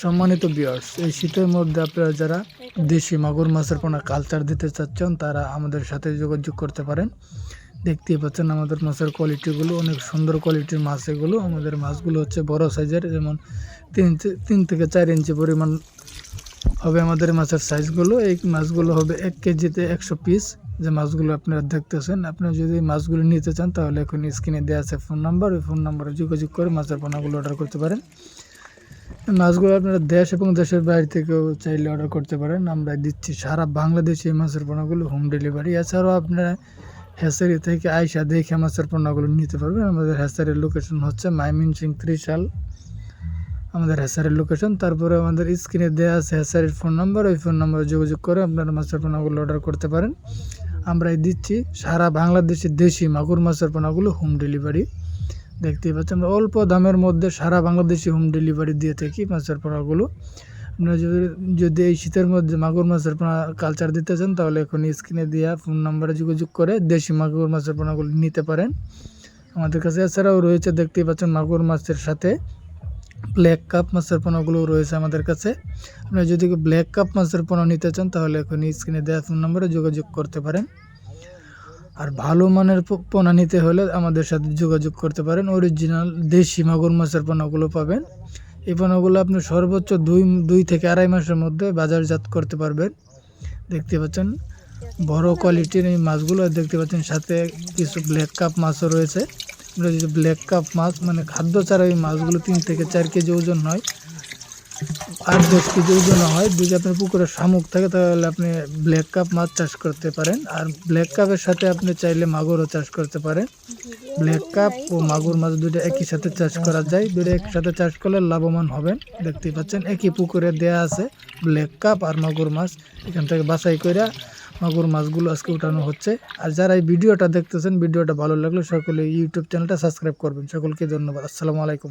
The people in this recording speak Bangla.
সম্মানিত ভিউয়ার্স, এই শীতের মধ্যে আপনারা যারা দেশি মাগুর মাছের পোনা কালচার দিতে চাচ্ছেন তারা আমাদের সাথে যোগাযোগ করতে পারেন। দেখতেই পাচ্ছেন আমাদের মাছের কোয়ালিটিগুলো অনেক সুন্দর কোয়ালিটির মাছ। এগুলো আমাদের মাছগুলো হচ্ছে বড় সাইজের, যেমন 3 থেকে 4 ইঞ্চি পরিমাণ হবে আমাদের মাছের সাইজগুলো। এই মাছগুলো হবে 1 কেজিতে 100 পিস। যে মাছগুলো আপনারা দেখতেছেন, আপনারা যদি মাছগুলো নিতে চান তাহলে এখন স্ক্রিনে দেওয়া আছে ফোন নাম্বার, ওই ফোন নাম্বারে যোগাযোগ করে মাছের পোনাগুলো অর্ডার করতে পারেন। মাছগুলো আপনারা দেশ এবং দেশের বাইরে থেকেও চাইলে অর্ডার করতে পারেন। আমরা দিচ্ছি সারা বাংলাদেশে এই মাছের পোনাগুলো হোম ডেলিভারি। এছাড়াও আপনারা হ্যাচারি থেকে আইসা দেখে মাছের পোনাগুলো নিতে পারবেন। আমাদের হ্যাচারির লোকেশন হচ্ছে ময়মনসিংহ ত্রিশাল, আমাদের হ্যাচারির লোকেশন। তারপরে আমাদের স্ক্রিনে দেওয়া আছে হ্যাচারির ফোন নাম্বার, ওই ফোন নাম্বারে যোগাযোগ করে আপনারা মাছের পোনাগুলো অর্ডার করতে পারেন। আমরাই দিচ্ছি সারা বাংলাদেশে দেশি মাগুর মাছের পোনাগুলো হোম ডেলিভারি। দেখতেই পাচ্ছেন আমরা অল্প দামের মধ্যে সারা বাংলাদেশে হোম ডেলিভারি দিয়ে থাকি মাছের পোনাগুলো। আপনারা যদি এই শীতের মধ্যে মাগুর মাছের পোনা কালচার দিতে চান তাহলে এখন স্ক্রিনে দেওয়া ফোন নাম্বারে যোগাযোগ করে দেশি মাগুর মাছের পোনাগুলো নিতে পারেন আমাদের কাছে। এছাড়াও রয়েছে, দেখতেই পাচ্ছেন মাগুর মাছের সাথে ব্ল্যাক কাপ মাছের পোনাগুলোও রয়েছে আমাদের কাছে। আপনারা যদি ব্ল্যাক কাপ মাছের পোনা নিতে চান তাহলে এখন স্ক্রিনে দেওয়া ফোন নাম্বারে যোগাযোগ করতে পারেন। আর ভালো মানের পোনা নিতে হলে আমাদের সাথে যোগাযোগ করতে পারেন। অরিজিনাল দেশি মাগুর মাছের পোনাগুলো পাবেন। এই পোনাগুলো আপনি সর্বোচ্চ 2 থেকে 2.5 মাসের মধ্যে বাজারজাত করতে পারবেন। দেখতে পাচ্ছেন বড় কোয়ালিটির এই মাছগুলো, দেখতে পাচ্ছেন সাথে কিছু ব্ল্যাক কাপ মাছও রয়েছে। আমরা যদি ব্ল্যাক কাপ মাছ মানে খাদ্য ছাড়া এই মাছগুলো 3 থেকে 4 কেজি ওজন হয়, 8-10 কেজি ওজন হয়। যদি আপনার পুকুরে শামুক থাকে তাহলে আপনি ব্ল্যাক কাপ মাছ চাষ করতে পারেন। আর ব্ল্যাক কাপের সাথে আপনি চাইলে মাগুরও চাষ করতে পারেন। ব্ল্যাক কাপ ও মাগুর মাছ দুটো একই সাথে চাষ করা যায়। দুটো একসাথে চাষ করলে লাভবান হবেন। দেখতেই পাচ্ছেন একই পুকুরে দেয়া আছে ব্ল্যাক কাপ আর মাগুর মাছ। এখান থেকে বাছাই করে মাগুর মাছগুলো আজকে উঠানো হচ্ছে। আর যারা এই ভিডিওটা দেখতেছেন, ভিডিওটা ভালো লাগলে সকলে ইউটিউব চ্যানেলটা সাবস্ক্রাইব করবেন। সকলকে ধন্যবাদ। আসসালামু আলাইকুম।